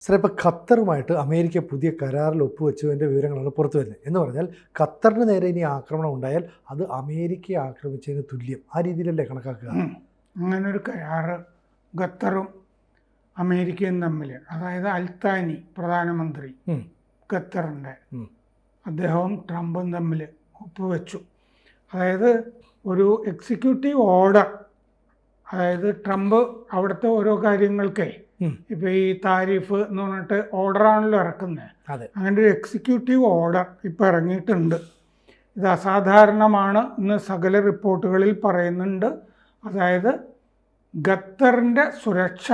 സാറേ, ഇപ്പോൾ ഖത്തറുമായിട്ട് അമേരിക്ക പുതിയ കരാറിൽ ഒപ്പുവെച്ചതിൻ്റെ വിവരങ്ങളാണ് പുറത്തു വരുന്നത്. എന്ന് പറഞ്ഞാൽ ഖത്തറിന് നേരെ ഇനി ആക്രമണം ഉണ്ടായാൽ അത് അമേരിക്കയെ ആക്രമിച്ചതിന് തുല്യം. ആ രീതിയിലല്ലേ കണക്കാക്കുക? അങ്ങനൊരു കരാറ് ഖത്തറും അമേരിക്കയും തമ്മിൽ, അതായത് അൽത്താനി പ്രധാനമന്ത്രി ഖത്തറിൻ്റെ, അദ്ദേഹവും ട്രംപും തമ്മിൽ ഒപ്പുവെച്ചു. അതായത് ഒരു എക്സിക്യൂട്ടീവ് ഓർഡർ, അതായത് ട്രംപ് അവിടുത്തെ ഓരോ കാര്യങ്ങൾക്കേ ഇപ്പൊ ഈ താരിഫ് എന്ന് പറഞ്ഞിട്ട് ഓർഡറാണല്ലോ ഇറക്കുന്നത്. അങ്ങനെ ഒരു എക്സിക്യൂട്ടീവ് ഓർഡർ ഇപ്പൊ ഇറങ്ങിയിട്ടുണ്ട്. ഇത് അസാധാരണമാണ് എന്ന് സകല റിപ്പോർട്ടുകളിൽ പറയുന്നുണ്ട്. അതായത് ഖത്തറിൻ്റെ സുരക്ഷ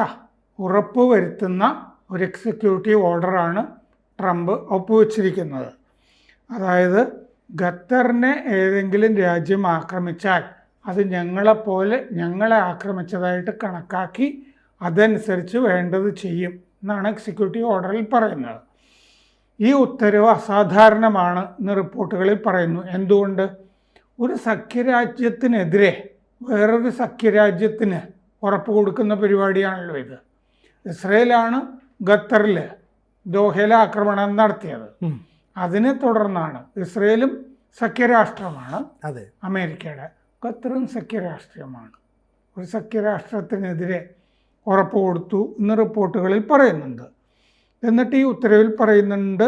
ഉറപ്പുവരുത്തുന്ന ഒരു എക്സിക്യൂട്ടീവ് ഓർഡറാണ് ട്രംപ് ഒപ്പുവെച്ചിരിക്കുന്നത്. അതായത് ഖത്തറിനെ ഏതെങ്കിലും രാജ്യം ആക്രമിച്ചാൽ അത് ഞങ്ങളെ ആക്രമിച്ചതായിട്ട് കണക്കാക്കി അതനുസരിച്ച് വേണ്ടത് ചെയ്യും എന്നാണ് എക്സിക്യൂട്ടീവ് ഓർഡറിൽ പറയുന്നത്. ഈ ഉത്തരവ് അസാധാരണമാണ് എന്ന് റിപ്പോർട്ടുകളിൽ പറയുന്നു. എന്തുകൊണ്ട്? ഒരു സഖ്യരാജ്യത്തിനെതിരെ വേറൊരു സഖ്യരാജ്യത്തിന് ഉറപ്പ് കൊടുക്കുന്ന പരിപാടിയാണല്ലോ ഇത്. ഇസ്രയേലാണ് ഖത്തറിൽ ദോഹയിൽ ആക്രമണം നടത്തിയത്. അതിനെ തുടർന്നാണ് ഇസ്രയേലും സഖ്യരാഷ്ട്രമാണ് അമേരിക്കയുടെ, ഖത്തറും സഖ്യരാഷ്ട്രമാണ്. ഒരു സഖ്യരാഷ്ട്രത്തിനെതിരെ ഉറപ്പ് കൊടുത്തു എന്ന് റിപ്പോർട്ടുകളിൽ പറയുന്നുണ്ട്. എന്നിട്ട് ഈ ഉത്തരവിൽ പറയുന്നുണ്ട്,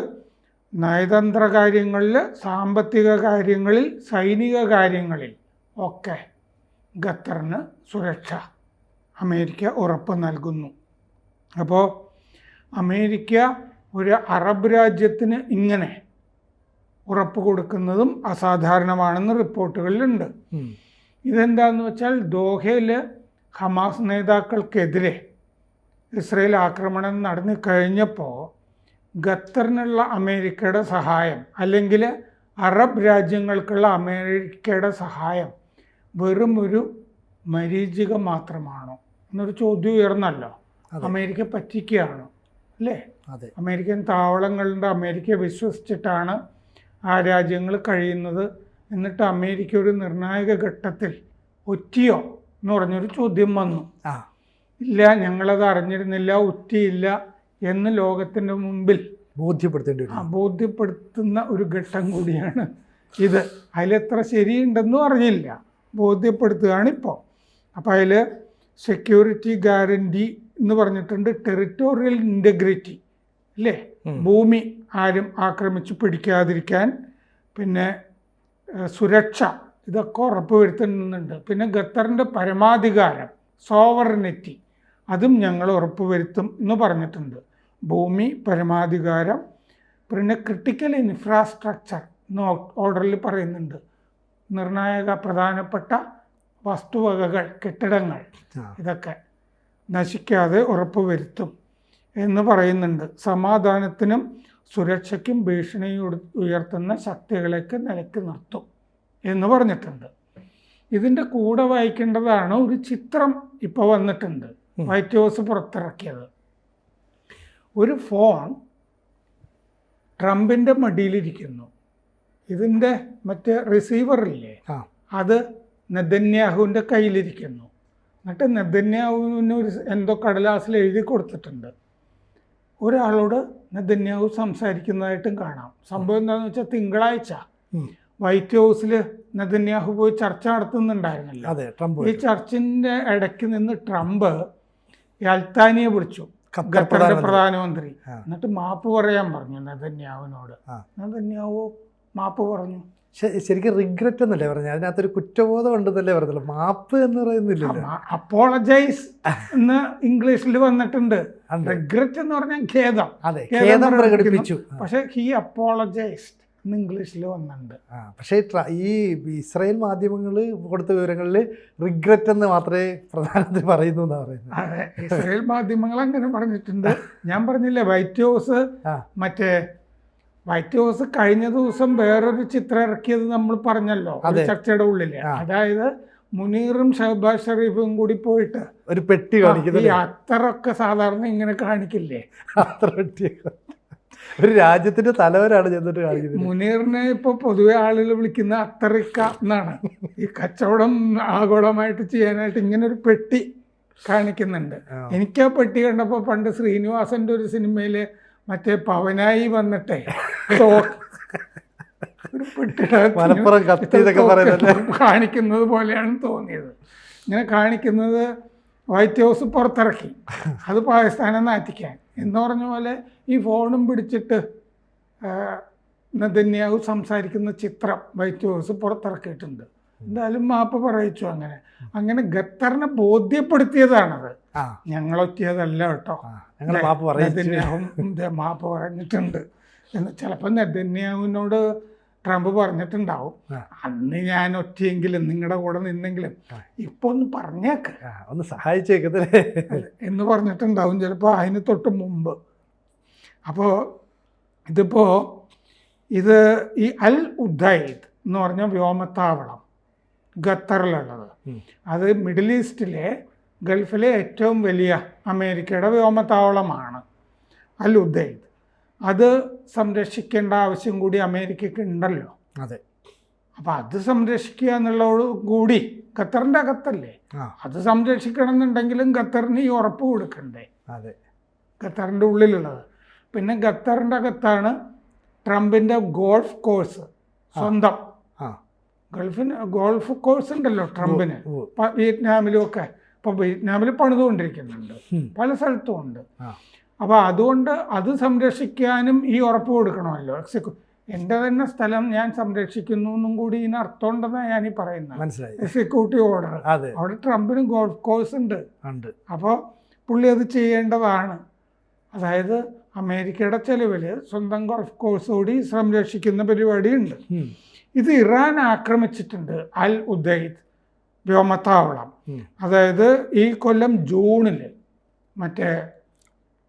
നയതന്ത്ര കാര്യങ്ങളിൽ, സാമ്പത്തിക കാര്യങ്ങളിൽ, സൈനിക കാര്യങ്ങളിൽ ഒക്കെ ഖത്തറിന് സുരക്ഷ അമേരിക്ക ഉറപ്പ് നൽകുന്നു. അപ്പോൾ അമേരിക്ക ഒരു അറബ് രാജ്യത്തിന് ഇങ്ങനെ ഉറപ്പ് കൊടുക്കുന്നതും അസാധാരണമാണെന്ന് റിപ്പോർട്ടുകളിലുണ്ട്. ഇതെന്താണെന്ന് വെച്ചാൽ ദോഹയിൽ ഹമാസ് നേതാക്കൾക്കെതിരെ ഇസ്രയേൽ ആക്രമണം നടന്നു കഴിഞ്ഞപ്പോൾ ഖത്തറിനുള്ള അമേരിക്കയുടെ സഹായം, അല്ലെങ്കിൽ അറബ് രാജ്യങ്ങൾക്കുള്ള അമേരിക്കയുടെ സഹായം വെറും ഒരു മരീചിക മാത്രമാണോ എന്നൊരു ചോദ്യം ഉയർന്നല്ലോ. അമേരിക്ക പറ്റിക്കുകയാണോ അല്ലേ? അമേരിക്കൻ താവളങ്ങളുടെ അമേരിക്കയെ വിശ്വസിച്ചിട്ടാണ് ആ രാജ്യങ്ങൾ കഴിയുന്നത്. എന്നിട്ട് അമേരിക്ക ഒരു നിർണായക ഘട്ടത്തിൽ ഒറ്റിയോ എന്ന് പറഞ്ഞൊരു ചോദ്യം വന്നു. ഇല്ല, ഞങ്ങളത് അറിഞ്ഞിരുന്നില്ല, ഒറ്റിയില്ല എന്ന് ലോകത്തിൻ്റെ മുമ്പിൽ ബോധ്യപ്പെടുത്തുന്ന ഒരു ഘട്ടം കൂടിയാണ് ഇത്. അതിലെത്ര ശരിയുണ്ടെന്നും അറിയില്ല, ബോധ്യപ്പെടുത്തുകയാണ് ഇപ്പോൾ. അപ്പോൾ അതിൽ സെക്യൂരിറ്റി ഗ്യാരണ്ടി എന്ന് പറഞ്ഞിട്ടുണ്ട്, ടെറിട്ടോറിയൽ ഇൻറ്റഗ്രിറ്റി അല്ലേ, ഭൂമി ആരും ആക്രമിച്ച് പിടിക്കാതിരിക്കാൻ, പിന്നെ സുരക്ഷ, ഇതൊക്കെ ഉറപ്പുവരുത്തുന്നുണ്ട്. പിന്നെ ഖത്തറിൻ്റെ പരമാധികാരം, സോവറിനിറ്റി, അതും ഞങ്ങൾ ഉറപ്പുവരുത്തും എന്ന് പറഞ്ഞിട്ടുണ്ട്. ഭൂമി, പരമാധികാരം, പിന്നെ ക്രിട്ടിക്കൽ ഇൻഫ്രാസ്ട്രക്ചർ എന്ന് ഓർഡറിൽ പറയുന്നുണ്ട്. നിർണായക പ്രധാനപ്പെട്ട വസ്തുവകകൾ, കെട്ടിടങ്ങൾ, ഇതൊക്കെ നശിക്കാതെ ഉറപ്പുവരുത്തും എന്ന് പറയുന്നുണ്ട്. സമാധാനത്തിനും സുരക്ഷയ്ക്കും ഭീഷണി ഉയർത്തുന്ന ശക്തികളെയൊക്കെ നിലയ്ക്ക് നിർത്തും എന്ന് പറഞ്ഞിട്ടുണ്ട്. ഇതിൻ്റെ കൂടെ വായിക്കേണ്ടതാണ് ഒരു ചിത്രം ഇപ്പോൾ വന്നിട്ടുണ്ട്, വൈറ്റ് ഹൗസ് പുറത്തിറക്കിയത്. ഒരു ഫോൺ ട്രംപിൻ്റെ മടിയിലിരിക്കുന്നു. ഇതിൻ്റെ മറ്റേ റിസീവറില്ലേ, അത് നെതന്യാഹുവിൻ്റെ കയ്യിലിരിക്കുന്നു. എന്നിട്ട് നെതന്യാഹുവിന് എന്തോ കടലാസിൽ എഴുതി കൊടുത്തിട്ടുണ്ട്. ഒരാളോട് നെതന്യാഹു സംസാരിക്കുന്നതായിട്ടും കാണാം. സംഭവം എന്താണെന്ന് വെച്ചാൽ തിങ്കളാഴ്ച വൈറ്റ് ഹൗസിൽ നെതന്യാഹു പോയി ചർച്ച നടത്തുന്നുണ്ടായിരുന്നല്ലോ. ഈ ചർച്ചിൻ്റെ ഇടയ്ക്ക് നിന്ന് ട്രംപ് അൽത്താനിയെ വിളിച്ചു, ഖത്തറിന്റെ പ്രധാനമന്ത്രി. എന്നിട്ട് മാപ്പ് പറയാൻ പറഞ്ഞു നെതന്യാഹുവിനോട്. നെതന്യാഹു മാപ്പ് പറഞ്ഞു. ശരിക്കും റിഗ്രറ്റ് എന്നല്ലേ പറഞ്ഞു, അതിനകത്തൊരു കുറ്റബോധം ഉണ്ടെന്നല്ലേ പറഞ്ഞല്ലോ, മാപ്പ് എന്ന് പറയുന്നില്ല. അപ്പോളജൈസ് എന്ന് ഇംഗ്ലീഷിൽ വന്നിട്ടുണ്ട്. റിഗ്രറ്റ് എന്ന് പറഞ്ഞാൽ ഖേദം, ഖേദം പ്രകടിപ്പിച്ചു. പക്ഷെ ഹി അപ്പോളജൈസ്ഡ് എന്ന് ഇംഗ്ലീഷിൽ വന്നിട്ടുണ്ട്. പക്ഷേ ഈ ഇസ്രായേൽ മാധ്യമങ്ങൾ കൊടുത്ത വിവരങ്ങളിൽ റിഗ്രറ്റ് എന്ന് മാത്രമേ പ്രധാനമന്ത്രി പറയുന്നു എന്നാണ് പറയുന്നത്. അതെ, ഇസ്രായേൽ മാധ്യമങ്ങൾ അങ്ങനെ പറഞ്ഞിട്ടുണ്ട്. ഞാൻ പറഞ്ഞില്ലേ, വൈറ്റ് ഹൗസ് കഴിഞ്ഞ ദിവസം വേറൊരു ചിത്രം ഇറക്കിയത് നമ്മൾ പറഞ്ഞല്ലോ ചർച്ചയുടെ ഉള്ളില്. അതായത് മുനീറും ഷഹബാസ് ഷെരീഫും കൂടി പോയിട്ട് ഒരു പെട്ടി കാണിക്കുന്നത്. ഈ അത്തറൊക്കെ സാധാരണ ഇങ്ങനെ കാണിക്കില്ലേ, അത്ര പെട്ടിയൊക്കെ ഒരു രാജ്യത്തിന്റെ തലവരാണ് ചെന്നിട്ട് കാണിക്കുന്നത്. മുനീറിനെ ഇപ്പൊ പൊതുവെ ആളുകൾ വിളിക്കുന്ന അത്തറിക്ക എന്നാണ്. ഈ കച്ചവടം ആഗോളമായിട്ട് ചെയ്യാനായിട്ട് ഇങ്ങനെ ഒരു പെട്ടി കാണിക്കുന്നുണ്ട്. എനിക്ക് ആ പെട്ടി കണ്ടപ്പോൾ പണ്ട് ശ്രീനിവാസന്റെ ഒരു സിനിമയില് മറ്റേ പവനായി വന്നിട്ടേ ഒരു കാണിക്കുന്നത് പോലെയാണ് തോന്നിയത്. ഇങ്ങനെ കാണിക്കുന്നത് വൈറ്റ് ഹൗസ് പുറത്തിറക്കി, അത് പാകിസ്ഥാനെ നാറ്റിക്കാൻ എന്ന് പറഞ്ഞ പോലെ ഈ ഫോണും പിടിച്ചിട്ട് നെതന്യാഹു സംസാരിക്കുന്ന ചിത്രം വൈറ്റ് ഹൗസ് പുറത്തിറക്കിയിട്ടുണ്ട്. എന്തായാലും മാപ്പ് പറയിച്ചു. അങ്ങനെ ഖത്തറിനെ ബോധ്യപ്പെടുത്തിയതാണത്. ഞങ്ങളൊറ്റിയതല്ല കേട്ടോ, നെതന്യാഹു മാപ്പ് പറഞ്ഞിട്ടുണ്ട് എന്ന് ചിലപ്പോൾ നെതന്യാഹുവിനോട് ട്രംപ് പറഞ്ഞിട്ടുണ്ടാവും, അന്ന് ഞാൻ ഒറ്റയെങ്കിലും നിങ്ങളുടെ കൂടെ നിന്നെങ്കിലും ഇപ്പൊ ഒന്ന് പറഞ്ഞേക്ക്, ഒന്ന് സഹായിച്ചേക്കത്തില്ലേ എന്ന് പറഞ്ഞിട്ടുണ്ടാവും ചിലപ്പോൾ അതിന് തൊട്ട് മുമ്പ്. അപ്പോൾ ഇത് ഈ അൽ ഉദൈദ് എന്ന് പറഞ്ഞ വ്യോമത്താവളം ഖത്തറിലുള്ളത്, അത് മിഡിൽ ഈസ്റ്റിലെ ഗൾഫിലെ ഏറ്റവും വലിയ അമേരിക്കയുടെ വ്യോമത്താവളമാണ് അൽ ഉദൈദ്. അത് സംരക്ഷിക്കേണ്ട ആവശ്യം കൂടി അമേരിക്കയ്ക്ക് ഉണ്ടല്ലോ. അതെ. അപ്പം അത് സംരക്ഷിക്കുക എന്നുള്ളത് കൂടി ഖത്തറിൻ്റെ അകത്തല്ലേ, അത് സംരക്ഷിക്കണം എന്നുണ്ടെങ്കിലും ഖത്തറിന് ഈ ഉറപ്പ് കൊടുക്കണ്ടേ. അതെ, ഖത്തറിൻ്റെ ഉള്ളിലുള്ളത്. പിന്നെ ഖത്തറിൻ്റെ അകത്താണ് ട്രംപിൻ്റെ ഗോൾഫ് കോഴ്സ് സ്വന്തം. ഗോൾഫ് കോഴ്സ് ഉണ്ടല്ലോ ട്രംപിന് വിയറ്റ്നാമിലും ഒക്കെ. ഇപ്പോൾ വിയറ്റ്നാമിൽ പണിതുകൊണ്ടിരിക്കുന്നുണ്ട്, പല സ്ഥലത്തും ഉണ്ട്. അപ്പോൾ അതുകൊണ്ട് അത് സംരക്ഷിക്കാനും ഈ ഉറപ്പ് കൊടുക്കണമല്ലോ. എൻ്റെ തന്നെ സ്ഥലം ഞാൻ സംരക്ഷിക്കുന്നു എന്നും കൂടി ഇതിന് അർത്ഥം ഉണ്ടെന്നാണ് ഞാൻ ഈ പറയുന്നത്. Executive order. അവിടെ ട്രംപിന് ഗോൾഫ് കോഴ്സ് ഉണ്ട്. അപ്പോൾ പുള്ളി അത് ചെയ്യേണ്ടതാണ്. അതായത് അമേരിക്കയുടെ ചെലവിൽ സ്വന്തം ഗോൾഫ് കോഴ്സ് കൂടി സംരക്ഷിക്കുന്ന പരിപാടിയുണ്ട്. ഇത് ഇറാൻ ആക്രമിച്ചിട്ടുണ്ട് അൽ ഉദൈദ് വ്യോമത്താവളം. അതായത് ഈ കൊല്ലം ജൂണിൽ മറ്റേ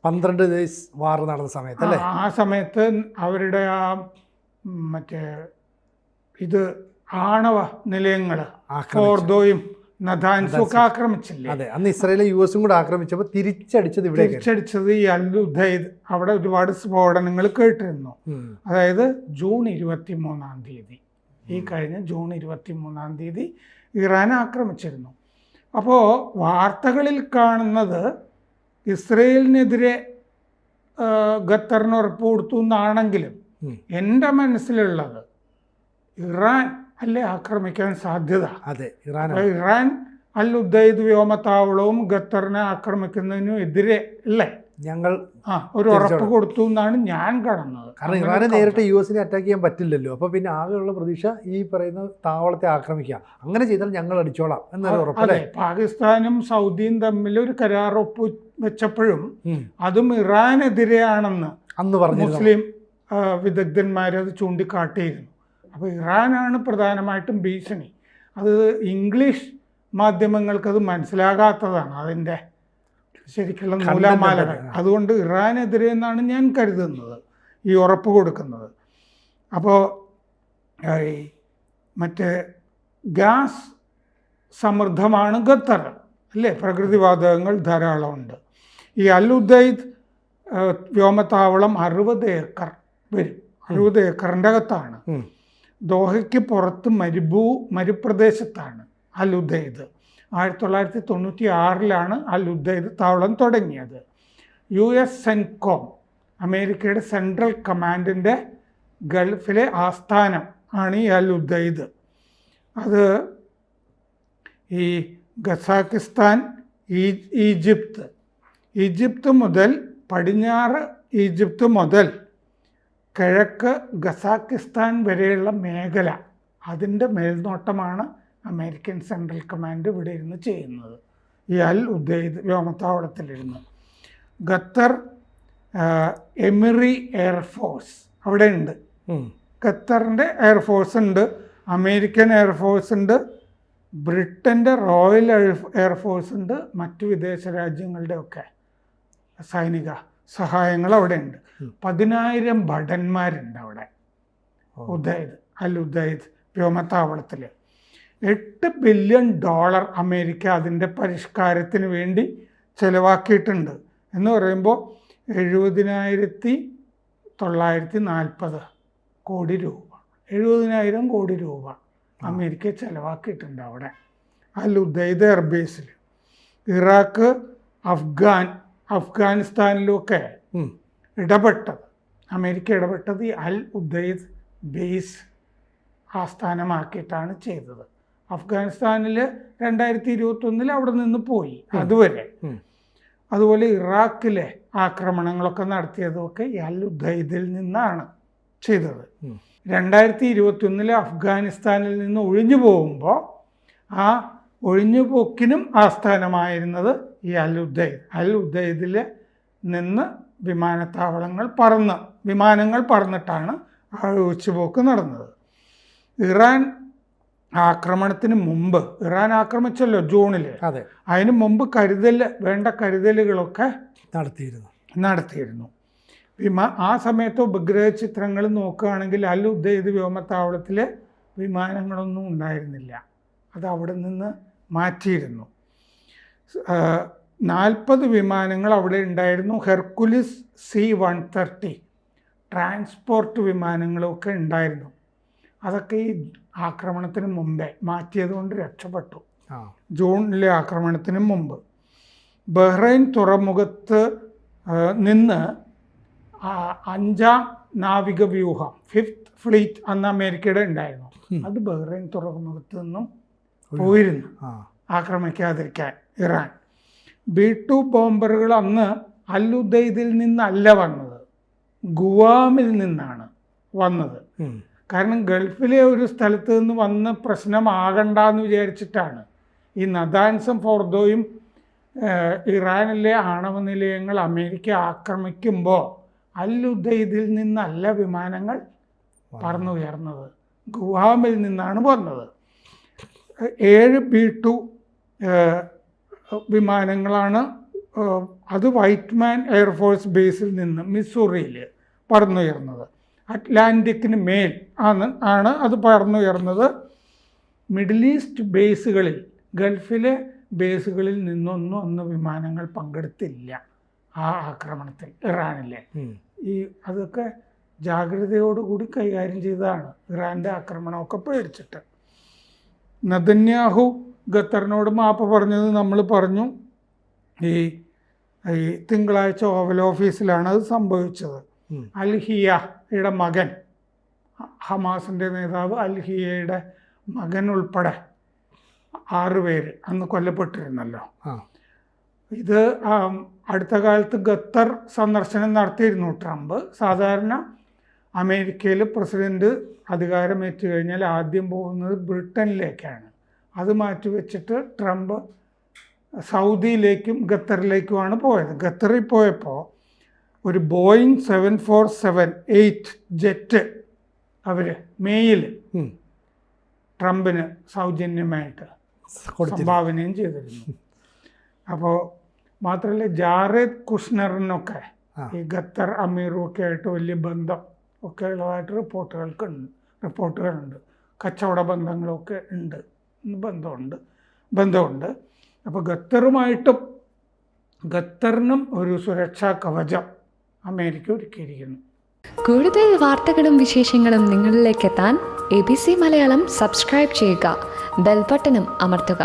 12 days വാർ നടന്ന സമയത്ത് അല്ലേ, ആ സമയത്ത് അവരുടെ ആ മറ്റേ ഇത് ആണവ നിലയങ്ങൾ ഫോർദോയും നഥാൻസും ഒക്കെ ആക്രമിച്ചില്ലേ. അതെ, അന്ന് ഇസ്രായേലും US കൂടെ ആക്രമിച്ചപ്പോൾ തിരിച്ചടിച്ചത് ഈ അൽ ഉദൈദ്. അവിടെ ഒരുപാട് സ്ഫോടനങ്ങൾ കേട്ടിരുന്നു. അതായത് ജൂൺ 23-ാം തീയതി, ഈ കഴിഞ്ഞ ജൂൺ 23-ാം തീയതി ഇറാൻ ആക്രമിച്ചിരുന്നു. അപ്പോൾ വാർത്തകളിൽ കാണുന്നത് ഇസ്രയേലിനെതിരെ ഖത്തറിന് ഉറപ്പ് കൊടുത്തു എന്നാണെങ്കിലും എൻ്റെ മനസ്സിലുള്ളത് ഇറാൻ അല്ലേ ആക്രമിക്കാൻ സാധ്യത. അതെ, ഇറാൻ അൽ ഉദൈദ് വ്യോമത്താവളവും ഖത്തറിനെ ആക്രമിക്കുന്നതിനും എതിരെ അല്ലേ ഞങ്ങൾ ഒരു ഉറപ്പ് കൊടുത്തു എന്നാണ് ഞാൻ കാണുന്നത്. കാരണം ഇറാനെ നേരിട്ട് US അറ്റാക്ക് ചെയ്യാൻ പറ്റില്ലല്ലോ. അപ്പോൾ പിന്നെ ആകെയുള്ള പ്രതീക്ഷ ഈ പറയുന്ന താവളത്തെ ആക്രമിക്കുക. അങ്ങനെ ചെയ്താൽ ഞങ്ങൾ അടിച്ചോളാം എന്നൊരു ഉറപ്പല്ലേ. പാകിസ്ഥാനും സൗദിയും തമ്മിൽ ഒരു കരാർ ഒപ്പ് വെച്ചപ്പോഴും അതും ഇറാനെതിരെയാണെന്ന് അന്ന് പറഞ്ഞു മുസ്ലിം വിദഗ്ധന്മാരത് ചൂണ്ടിക്കാട്ടിയിരുന്നു. അപ്പോൾ ഇറാനാണ് പ്രധാനമായിട്ടും ഭീഷണി. അത് ഇംഗ്ലീഷ് മാധ്യമങ്ങൾക്കത് മനസ്സിലാകാത്തതാണ് അതിൻ്റെ ശരിക്കുള്ള നൂലാമാലകൾ. അതുകൊണ്ട് ഇറാനെതിരെ എന്നാണ് ഞാൻ കരുതുന്നത് ഈ ഉറപ്പ് കൊടുക്കുന്നത്. അപ്പോൾ മറ്റേ ഗ്യാസ് സമൃദ്ധമാണ് ഖത്തർ അല്ലേ, പ്രകൃതിവാതകങ്ങൾ ധാരാളമുണ്ട്. ഈ അൽ ഉദൈദ് വ്യോമത്താവളം 60 ഏക്കർ വരും. 60 ഏക്കറിൻ്റെ അകത്താണ്. ദോഹയ്ക്ക് പുറത്ത് മരുപ്രദേശത്താണ് അൽ ഉദൈദ്. 1996-ലാണ് അൽ ഉദൈദ് താവളം തുടങ്ങിയത്. US സെൻകോം, അമേരിക്കയുടെ സെൻട്രൽ കമാൻഡിൻ്റെ ഗൾഫിലെ ആസ്ഥാനം ആണ് ഈ അൽ ഉദൈദ്. അത് ഈ ഖസാക്കിസ്ഥാൻ, ഈജിപ്ത് മുതൽ പടിഞ്ഞാറ് ഈജിപ്ത് മുതൽ കിഴക്ക് ഖസാക്കിസ്ഥാൻ വരെയുള്ള മേഖല, അതിൻ്റെ മേൽനോട്ടമാണ് അമേരിക്കൻ സെൻട്രൽ കമാൻഡ് ഇവിടെ ഇരുന്ന് ചെയ്യുന്നത്, ഈ അൽ ഉദൈദ് വ്യോമത്താവളത്തിലിരുന്ന്. ഖത്തർ എമിറി എയർഫോഴ്സ് അവിടെ ഉണ്ട്. ഖത്തറിൻ്റെ എയർഫോഴ്സ് ഉണ്ട്, അമേരിക്കൻ എയർഫോഴ്സ് ഉണ്ട്, ബ്രിട്ടൻ്റെ റോയൽ എയർഫോഴ്സ് ഉണ്ട്, മറ്റു വിദേശ രാജ്യങ്ങളുടെ ഒക്കെ സൈനിക സഹായങ്ങൾ അവിടെ ഉണ്ട്. 10,000 ഭടന്മാരുണ്ട് അവിടെ അൽ ഉദൈദ് വ്യോമത്താവളത്തിൽ. $8 ബില്യൺ അമേരിക്ക അതിൻ്റെ പരിഷ്കാരത്തിന് വേണ്ടി ചിലവാക്കിയിട്ടുണ്ട്. എന്ന് പറയുമ്പോൾ 70,940 കോടി രൂപ, 70,000 കോടി രൂപ അമേരിക്ക ചിലവാക്കിയിട്ടുണ്ട് അവിടെ അൽ ഉദൈദ് എയർബേസിൽ. ഇറാഖ്, അഫ്ഗാനിസ്ഥാനിലുമൊക്കെ ഇടപെട്ടത്, അമേരിക്ക ഇടപെട്ടത് ഈ അൽ ഉദൈദ് ബേസ് ആസ്ഥാനമാക്കിയിട്ടാണ് ചെയ്തത്. അഫ്ഗാനിസ്ഥാനിൽ 2021 അവിടെ നിന്ന് പോയി അതുവരെ. അതുപോലെ ഇറാഖിലെ ആക്രമണങ്ങളൊക്കെ നടത്തിയതൊക്കെ ഈ അൽ ഉദൈദിൽ നിന്നാണ് ചെയ്തത്. 2021 അഫ്ഗാനിസ്ഥാനിൽ നിന്ന് ഒഴിഞ്ഞു പോകുമ്പോൾ ആ ഒഴിഞ്ഞുപോക്കിനും ആസ്ഥാനമായിരുന്നത് ഈ അൽ ഉദൈദിൽ നിന്ന് വിമാനങ്ങൾ പറന്നിട്ടാണ് ആ ഒഴിച്ചുപോക്ക് നടന്നത്. ഇറാൻ ആക്രമണത്തിന് മുമ്പ്, ഇറാൻ ആക്രമിച്ചല്ലോ ജൂണിൽ, അതിന് മുമ്പ് വേണ്ട കരുതലുകളൊക്കെ നടത്തിയിരുന്നു. ആ സമയത്ത് ഉപഗ്രഹ ചിത്രങ്ങൾ നോക്കുകയാണെങ്കിൽ അൽ ഉദൈദ് വ്യോമത്താവളത്തിൽ വിമാനങ്ങളൊന്നും ഉണ്ടായിരുന്നില്ല. അത് അവിടെ നിന്ന് മാറ്റിയിരുന്നു. 40 വിമാനങ്ങൾ അവിടെ ഉണ്ടായിരുന്നു. ഹെർക്കുലിസ് C-130 ട്രാൻസ്പോർട്ട് വിമാനങ്ങളൊക്കെ ഉണ്ടായിരുന്നു. അതൊക്കെ ഈ ആക്രമണത്തിന് മുമ്പേ മാറ്റിയതുകൊണ്ട് രക്ഷപ്പെട്ടു. ജൂണിലെ ആക്രമണത്തിന് മുമ്പ് ബഹ്റൈൻ തുറമുഖത്ത് നിന്ന് 5ാം നാവിക വ്യൂഹം 5th ഫ്ലീറ്റ് അന്ന് അമേരിക്കയുടെ ഉണ്ടായിരുന്നു. അത് ബഹ്റൈൻ തുറമുഖത്ത് നിന്നും പോയിരുന്നു ആക്രമിക്കാതിരിക്കാൻ ഇറാൻ. B-2 ബോംബറുകൾ അന്ന് അൽ ഉദൈദിൽ നിന്നല്ല വന്നത്, ഗുവാമിൽ നിന്നാണ് വന്നത്. കാരണം ഗൾഫിലെ ഒരു സ്ഥലത്ത് നിന്ന് വന്ന് പ്രശ്നമാകണ്ടെന്ന് വിചാരിച്ചിട്ടാണ് ഈ നദാൻസും ഫോർദോയും ഇറാനിലെ ആണവ നിലയങ്ങൾ അമേരിക്ക ആക്രമിക്കുമ്പോൾ അൽ ഉദൈദിൽ നിന്നല്ല വിമാനങ്ങൾ പറന്നുയർന്നത്, ഗുവാമിൽ നിന്നാണ് വന്നത്. 7 B-2 വിമാനങ്ങളാണ് അത് വൈറ്റ്മാൻ എയർഫോഴ്സ് ബേസിൽ നിന്ന് മിസൂറിയിൽ പറന്നുയർന്നത്. അറ്റ്ലാന്റിക്കിന് മേൽ ആണ് അത് പറന്നുയർന്നത്. മിഡിൽ ഈസ്റ്റ് ബേസുകളിൽ, ഗൾഫിലെ ബേസുകളിൽ നിന്നൊന്നും അന്ന് വിമാനങ്ങൾ പങ്കെടുത്തില്ല ആ ആക്രമണത്തിൽ ഇറാനിലെ. അതൊക്കെ ജാഗ്രതയോടുകൂടി കൈകാര്യം ചെയ്തതാണ്, ഇറാൻ്റെ ആക്രമണമൊക്കെ പേടിച്ചിട്ട്. നെതന്യാഹു ഖത്തറിനോട് മാപ്പ് പറഞ്ഞത് നമ്മൾ പറഞ്ഞു. ഈ തിങ്കളാഴ്ച ഓവൽ ഓഫീസിലാണ് അത് സംഭവിച്ചത്. അൽ-ഹിയയുടെ മകൻ, ഹമാസിൻ്റെ നേതാവ് അൽ-ഹിയയുടെ മകൻ ഉൾപ്പെടെ 6 പേര് അന്ന് കൊല്ലപ്പെട്ടിരുന്നല്ലോ. ഇത് അടുത്ത കാലത്ത് ഖത്തർ സന്ദർശനം നടത്തിയിരുന്നു ട്രംപ്. സാധാരണ അമേരിക്കയിൽ പ്രസിഡന്റ് അധികാരമേറ്റു കഴിഞ്ഞാൽ ആദ്യം പോകുന്നത് ബ്രിട്ടനിലേക്കാണ്. അത് മാറ്റിവെച്ചിട്ട് ട്രംപ് സൗദിയിലേക്കും ഖത്തറിലേക്കുമാണ് പോയത്. ഖത്തറിൽ പോയപ്പോൾ ഒരു ബോയിങ് 747-8 ജെറ്റ് അവർ മെയ്യിൽ ട്രംപിന് സൗജന്യമായിട്ട് സംഭാവനയും ചെയ്തിരുന്നു. അപ്പോൾ മാത്രമല്ല ജാറേദ് കുഷ്ണറിനൊക്കെ ഈ ഖത്തർ അമീറും ഒക്കെ ആയിട്ട് വലിയ ബന്ധം ഒക്കെ ഉള്ളതായിട്ട് റിപ്പോർട്ടുകളുണ്ട്. കച്ചവട ബന്ധങ്ങളൊക്കെ ഉണ്ട്, ബന്ധമുണ്ട്. അപ്പോൾ ഖത്തറിനും ഒരു സുരക്ഷാ കവചം അമേരിക്ക ഒരുക്കിയിരിക്കുന്നു. കൂടുതൽ വാർത്തകളും വിശേഷങ്ങളും നിങ്ങളിലേക്ക് എത്താൻ ABC മലയാളം സബ്സ്ക്രൈബ് ചെയ്യുക, ബെൽ ബട്ടണും അമർത്തുക.